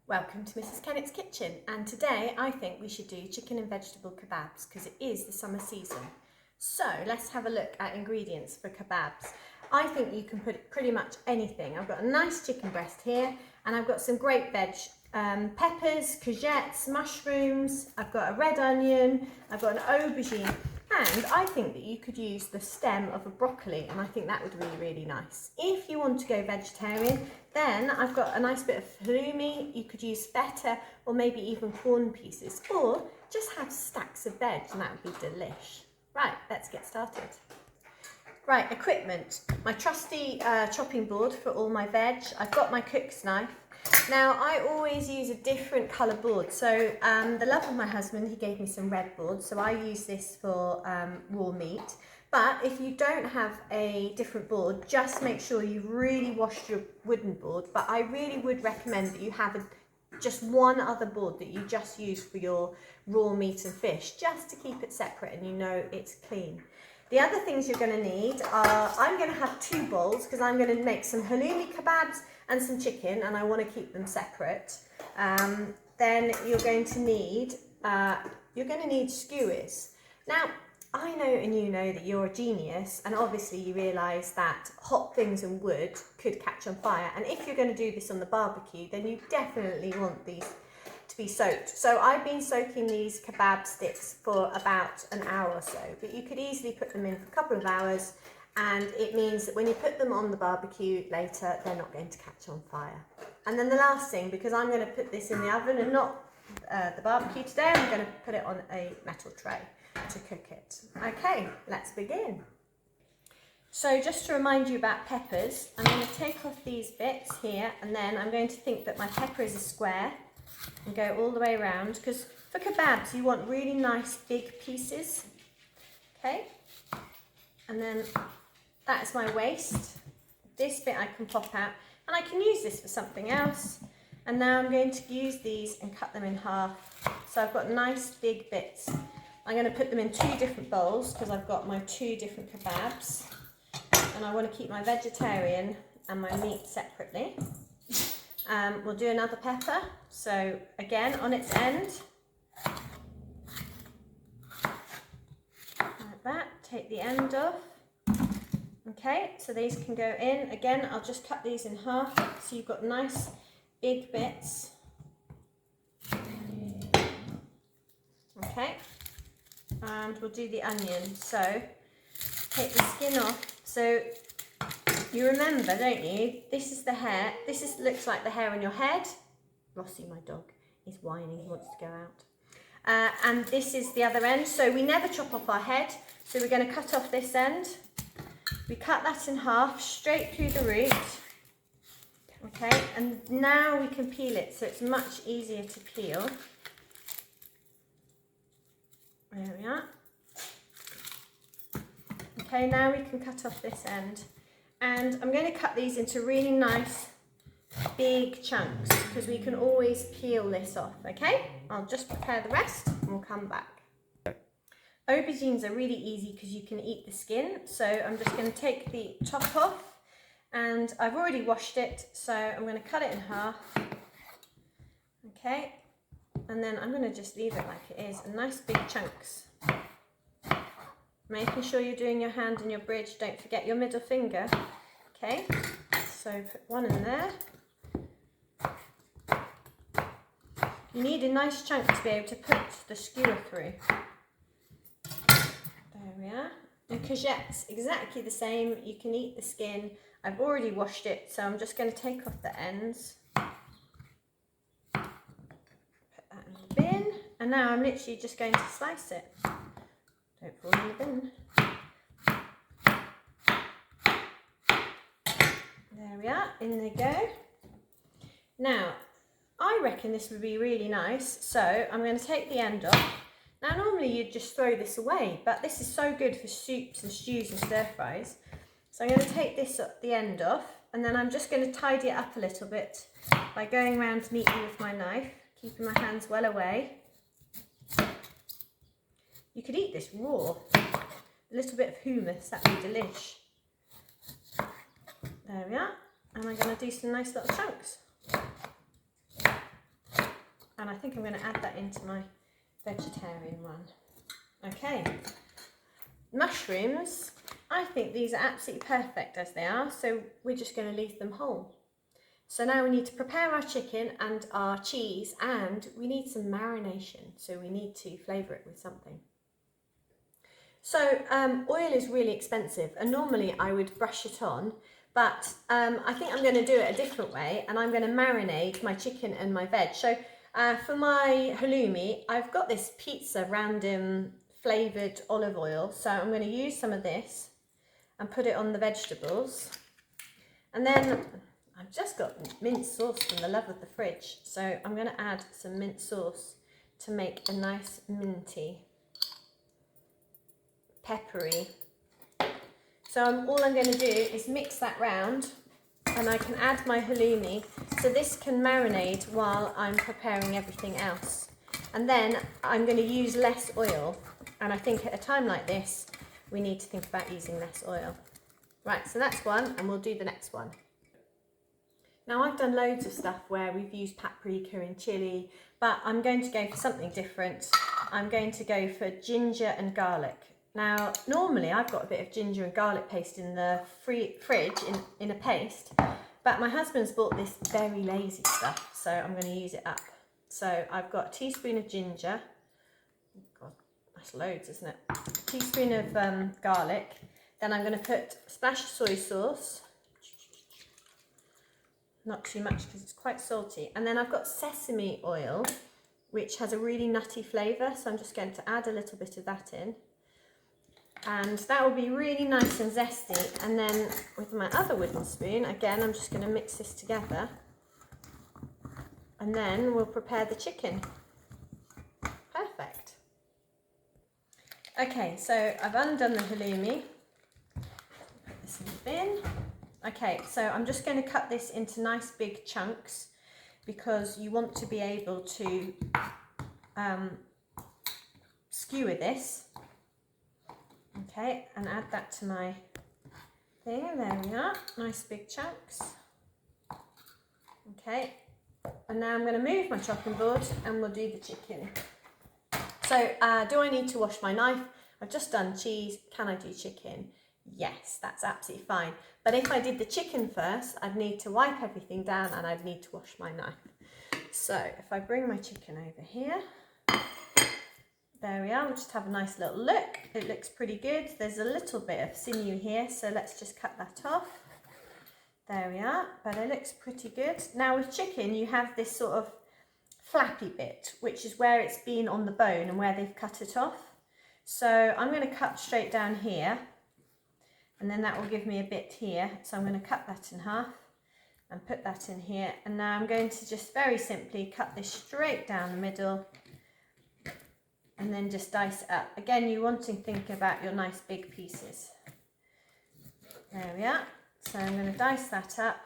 Welcome to Mrs. Kennett's Kitchen, and today I think we should do chicken and vegetable kebabs because it is the summer season. So let's have a look at ingredients for kebabs. I think you can put pretty much anything. I've got a nice chicken breast here and I've got some great veg, peppers, courgettes, mushrooms, I've got a red onion, I've got an aubergine, and I think that you could use the stem of a broccoli, and I think that would be really nice. If you want to go vegetarian, then I've got a nice bit of halloumi. You could use feta or maybe even Quorn pieces, or just have stacks of veg and that would be delish. Right, let's get started. Right, equipment. My trusty chopping board for all my veg. I've got my cook's knife. Now, I always use a different colour board. So the love of my husband, he gave me some red boards. So I use this for raw meat. But if you don't have a different board, just make sure you've really washed your wooden board. But I really would recommend that you have just one other board that you just use for your raw meat and fish, just to keep it separate and you know it's clean. The other things you're going to need are, I'm going to have 2 bowls because I'm going to make some halloumi kebabs and some chicken, and I want to keep them separate. Then you're going to need skewers. Now, I know and you know that you're a genius, and obviously you realise that hot things and wood could catch on fire, and if you're going to do this on the barbecue, then you definitely want these to be soaked. So I've been soaking these kebab sticks for about an hour or so, but you could easily put them in for a couple of hours, and it means that when you put them on the barbecue later, they're not going to catch on fire. And then the last thing, because I'm going to put this in the oven and not the barbecue today, I'm going to put it on a metal tray to cook it. Okay, let's begin. So just to remind you about peppers, I'm going to take off these bits here, and then I'm going to think that my pepper is a square and go all the way around, because for kebabs you want really nice big pieces. Okay, and then that's my waist. This bit I can pop out, and I can use this for something else. And now I'm going to use these and cut them in half. So I've got nice big bits. I'm going to put them in 2 different bowls because I've got my 2 different kebabs, and I want to keep my vegetarian and my meat separately. We'll do another pepper, so again on its end, like that, take the end off. Okay, so these can go in. Again, I'll just cut these in half so you've got nice big bits. Okay, and we'll do the onion. So take the skin off. So you remember, don't you? This is the hair. Looks like the hair on your head. Rossi, my dog, is whining. He wants to go out. And this is the other end. So we never chop off our head. So we're going to cut off this end. We cut that in half, straight through the root. Okay, and now we can peel it, so it's much easier to peel. There we are. Okay, now we can cut off this end. And I'm going to cut these into really nice big chunks because we can always peel this off, okay? I'll just prepare the rest and we'll come back. Aubergines are really easy because you can eat the skin. So I'm just going to take the top off, and I've already washed it, so I'm going to cut it in half. Okay, and then I'm going to just leave it like it is, in nice big chunks. Making sure you're doing your hand and your bridge, don't forget your middle finger. Okay, so put one in there. You need a nice chunk to be able to put the skewer through. There we are. And courgettes, exactly the same. You can eat the skin. I've already washed it, so I'm just going to take off the ends. Put that in the bin. And now I'm literally just going to slice it. Don't fall in the bin. There we are, in they go. Now, I reckon this would be really nice, so I'm going to take the end off. Now, normally you'd just throw this away, but this is so good for soups and stews and stir fries. So I'm going to take this at the end off, and then I'm just going to tidy it up a little bit by going around neatly with my knife, keeping my hands well away. You could eat this raw. A little bit of hummus, that'd be delish. There we are. And I'm going to do some nice little chunks. And I think I'm going to add that into my vegetarian one. Okay, mushrooms, I think these are absolutely perfect as they are, so we're just going to leave them whole. So now we need to prepare our chicken and our cheese, and we need some marination, so we need to flavour it with something. So oil is really expensive, and normally I would brush it on, but I think I'm going to do it a different way, and I'm going to marinate my chicken and my veg. So for my halloumi, I've got this pizza random flavoured olive oil, so I'm going to use some of this and put it on the vegetables. And then I've just got mint sauce from the love of the fridge, so I'm going to add some mint sauce to make a nice minty, peppery. So all I'm going to do is mix that round, and I can add my halloumi, so this can marinate while I'm preparing everything else. And then I'm going to use less oil, and I think at a time like this we need to think about using less oil. Right, so that's one, and we'll do the next one. Now I've done loads of stuff where we've used paprika and chilli, but I'm going to go for something different. I'm going to go for ginger and garlic. Now, normally I've got a bit of ginger and garlic paste in the fridge in a paste, but my husband's bought this very lazy stuff, so I'm going to use it up. So I've got a teaspoon of ginger. Oh God, that's loads, isn't it? A teaspoon of garlic. Then I'm going to put a splash of soy sauce. Not too much because it's quite salty. And then I've got sesame oil, which has a really nutty flavour, so I'm just going to add a little bit of that in. And that will be really nice and zesty. And then with my other wooden spoon, again, I'm just going to mix this together. And then we'll prepare the chicken. Perfect. Okay, so I've undone the halloumi. Put this in the bin. Okay, so I'm just going to cut this into nice big chunks because you want to be able to skewer this. Okay, and add that to my thing, and there we are, nice big chunks. Okay, and now I'm going to move my chopping board and we'll do the chicken. So, do I need to wash my knife? I've just done cheese, can I do chicken? Yes, that's absolutely fine. But if I did the chicken first, I'd need to wipe everything down and I'd need to wash my knife. So, if I bring my chicken over here, there we are, we'll just have a nice little look. It looks pretty good. There's a little bit of sinew here, so let's just cut that off. There we are, but it looks pretty good. Now with chicken, you have this sort of flappy bit, which is where it's been on the bone and where they've cut it off. So I'm going to cut straight down here, and then that will give me a bit here. So I'm going to cut that in half and put that in here. And now I'm going to just very simply cut this straight down the middle, and then just dice it up. Again, you want to think about your nice big pieces. There we are. So I'm going to dice that up,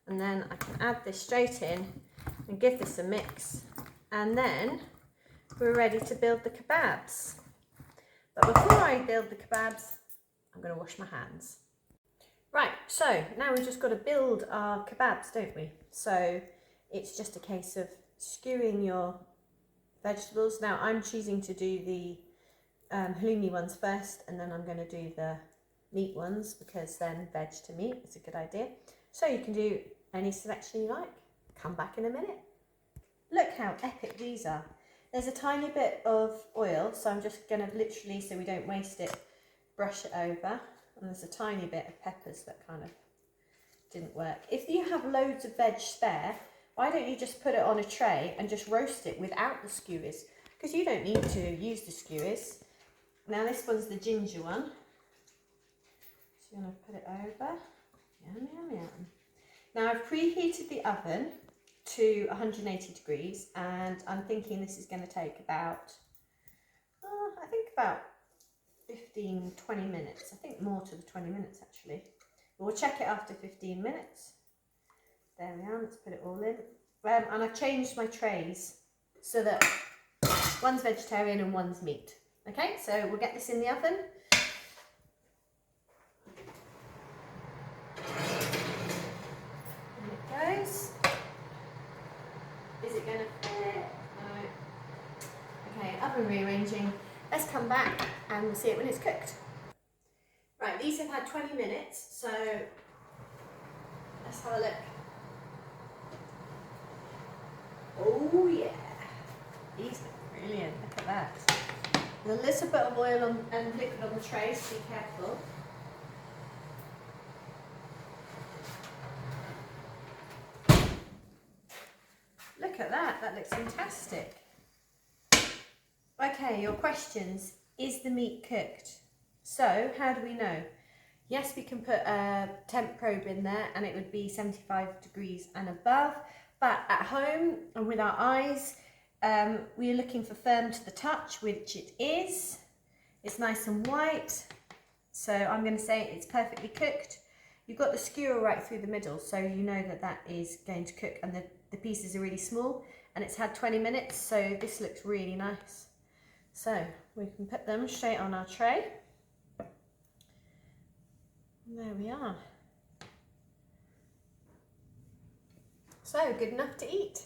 and then I can add this straight in and give this a mix. And then we're ready to build the kebabs. But before I build the kebabs, I'm going to wash my hands. Right, so now we've just got to build our kebabs, don't we? So it's just a case of skewing your vegetables. Now I'm choosing to do the halloumi ones first, and then I'm going to do the meat ones because then veg to meat is a good idea. So you can do any selection you like. Come back in a minute. Look how epic these are. There's a tiny bit of oil, so I'm just going to literally, so we don't waste it, brush it over. And there's a tiny bit of peppers that kind of didn't work. If you have loads of veg spare, why don't you just put it on a tray and just roast it without the skewers? Because you don't need to use the skewers. Now this one's the ginger one. So I'm going to put it over. Yum, yum, yum. Now I've preheated the oven to 180 degrees, and I'm thinking this is going to take about, I think about 15, 20 minutes. I think more to the 20 minutes actually. But we'll check it after 15 minutes. There we are, let's put it all in. And I've changed my trays so that one's vegetarian and one's meat. Okay, so we'll get this in the oven. In it goes. Is it going to fit? oven rearranging. Let's come back and we'll see it when it's cooked. Right, these have had 20 minutes, so let's have a look. Oh yeah, these look brilliant, look at that. There's a little bit of oil and liquid on the tray, so be careful. Look at that, that looks fantastic. Okay, your questions. Is the meat cooked? So, how do we know? Yes, we can put a temp probe in there and it would be 75 degrees and above, but at home and with our eyes, we are looking for firm to the touch, which it is. It's nice and white, so I'm going to say it's perfectly cooked. You've got the skewer right through the middle, so you know that that is going to cook, and the pieces are really small, and it's had 20 minutes, so this looks really nice. So we can put them straight on our tray. And there we are. So good enough to eat.